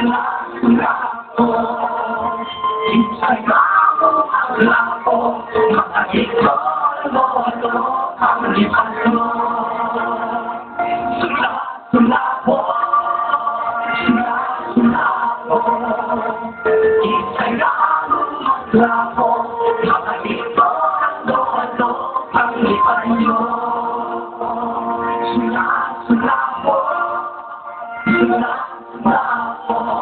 Lapo, Instagramo ang lapo, mga ikolodo ang lipaso. Sulapo, sulapo, Instagramo ang lapo, mga ikolodo ang lipaso. Sulapo, sulapo,